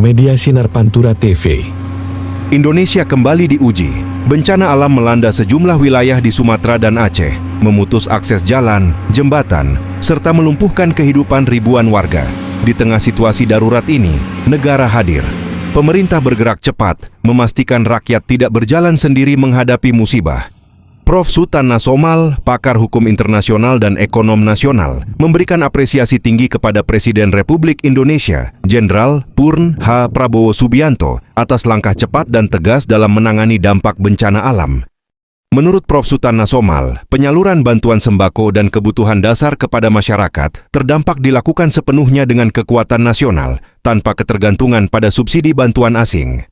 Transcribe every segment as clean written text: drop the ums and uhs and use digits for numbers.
Media Sinar Pantura TV. Indonesia kembali diuji. Bencana alam melanda sejumlah wilayah di Sumatera dan Aceh, memutus akses jalan, jembatan, serta melumpuhkan kehidupan ribuan warga. Di tengah situasi darurat ini, negara hadir. Pemerintah bergerak cepat, memastikan rakyat tidak berjalan sendiri menghadapi musibah. Prof. Sutan Nasomal, pakar hukum internasional dan ekonom nasional, memberikan apresiasi tinggi kepada Presiden Republik Indonesia, Jenderal Purn H. Prabowo Subianto, atas langkah cepat dan tegas dalam menangani dampak bencana alam. Menurut Prof. Sutan Nasomal, penyaluran bantuan sembako dan kebutuhan dasar kepada masyarakat terdampak dilakukan sepenuhnya dengan kekuatan nasional, tanpa ketergantungan pada subsidi bantuan asing.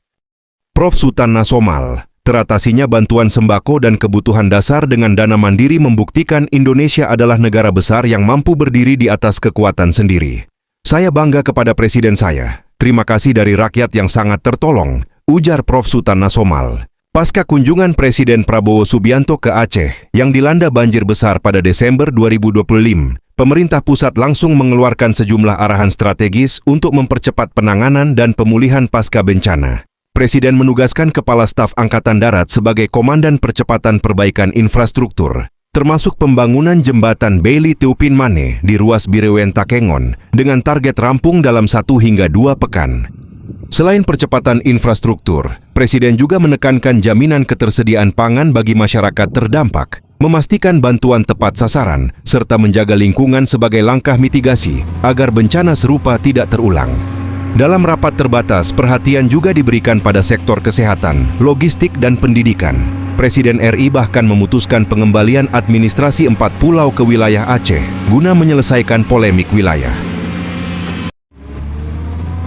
Prof. Sutan Nasomal, teratasinya bantuan sembako dan kebutuhan dasar dengan dana mandiri membuktikan Indonesia adalah negara besar yang mampu berdiri di atas kekuatan sendiri. Saya bangga kepada Presiden saya. Terima kasih dari rakyat yang sangat tertolong, ujar Prof. Sutan Nasomal. Pasca kunjungan Presiden Prabowo Subianto ke Aceh yang dilanda banjir besar pada Desember 2025, pemerintah pusat langsung mengeluarkan sejumlah arahan strategis untuk mempercepat penanganan dan pemulihan pasca bencana. Presiden menugaskan Kepala Staf Angkatan Darat sebagai Komandan Percepatan Perbaikan Infrastruktur, termasuk pembangunan jembatan Bailey Tiupin Mane di ruas Bireuen Takengon dengan target rampung dalam 1 hingga 2 pekan. Selain percepatan infrastruktur, Presiden juga menekankan jaminan ketersediaan pangan bagi masyarakat terdampak, memastikan bantuan tepat sasaran, serta menjaga lingkungan sebagai langkah mitigasi agar bencana serupa tidak terulang. Dalam rapat terbatas, perhatian juga diberikan pada sektor kesehatan, logistik, dan pendidikan. Presiden RI bahkan memutuskan pengembalian administrasi 4 pulau ke wilayah Aceh guna menyelesaikan polemik wilayah.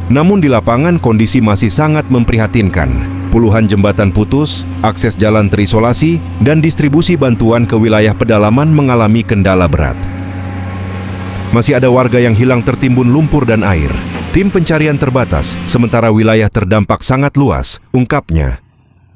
Namun di lapangan kondisi masih sangat memprihatinkan. Puluhan jembatan putus, akses jalan terisolasi, dan distribusi bantuan ke wilayah pedalaman mengalami kendala berat. Masih ada warga yang hilang tertimbun lumpur dan air. Tim pencarian terbatas, sementara wilayah terdampak sangat luas, ungkapnya.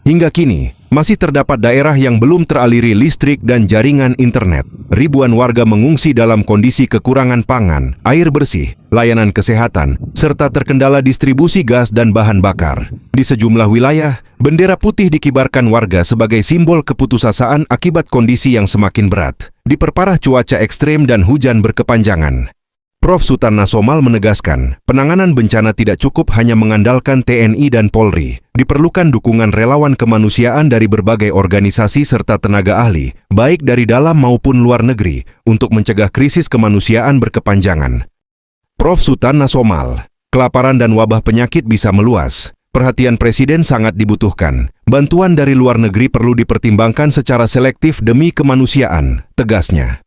Hingga kini, masih terdapat daerah yang belum teraliri listrik dan jaringan internet. Ribuan warga mengungsi dalam kondisi kekurangan pangan, air bersih, layanan kesehatan, serta terkendala distribusi gas dan bahan bakar. Di sejumlah wilayah, bendera putih dikibarkan warga sebagai simbol keputusasaan akibat kondisi yang semakin berat, diperparah cuaca ekstrem dan hujan berkepanjangan. Prof. Sutan Nasomal menegaskan, penanganan bencana tidak cukup hanya mengandalkan TNI dan Polri. Diperlukan dukungan relawan kemanusiaan dari berbagai organisasi serta tenaga ahli, baik dari dalam maupun luar negeri, untuk mencegah krisis kemanusiaan berkepanjangan. Prof. Sutan Nasomal, kelaparan dan wabah penyakit bisa meluas. Perhatian Presiden sangat dibutuhkan. Bantuan dari luar negeri perlu dipertimbangkan secara selektif demi kemanusiaan, tegasnya.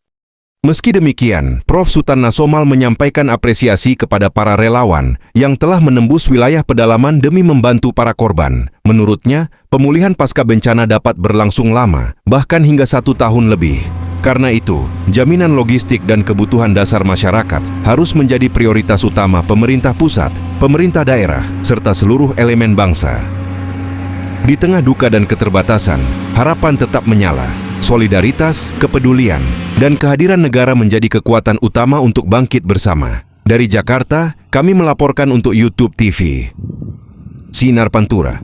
Meski demikian, Prof. Sutan Nasomal menyampaikan apresiasi kepada para relawan yang telah menembus wilayah pedalaman demi membantu para korban. Menurutnya, pemulihan pasca bencana dapat berlangsung lama, bahkan hingga 1 tahun lebih. Karena itu, jaminan logistik dan kebutuhan dasar masyarakat harus menjadi prioritas utama pemerintah pusat, pemerintah daerah, serta seluruh elemen bangsa. Di tengah duka dan keterbatasan, harapan tetap menyala. Solidaritas, kepedulian, dan kehadiran negara menjadi kekuatan utama untuk bangkit bersama. Dari Jakarta, kami melaporkan untuk YouTube TV. Sinar Pantura.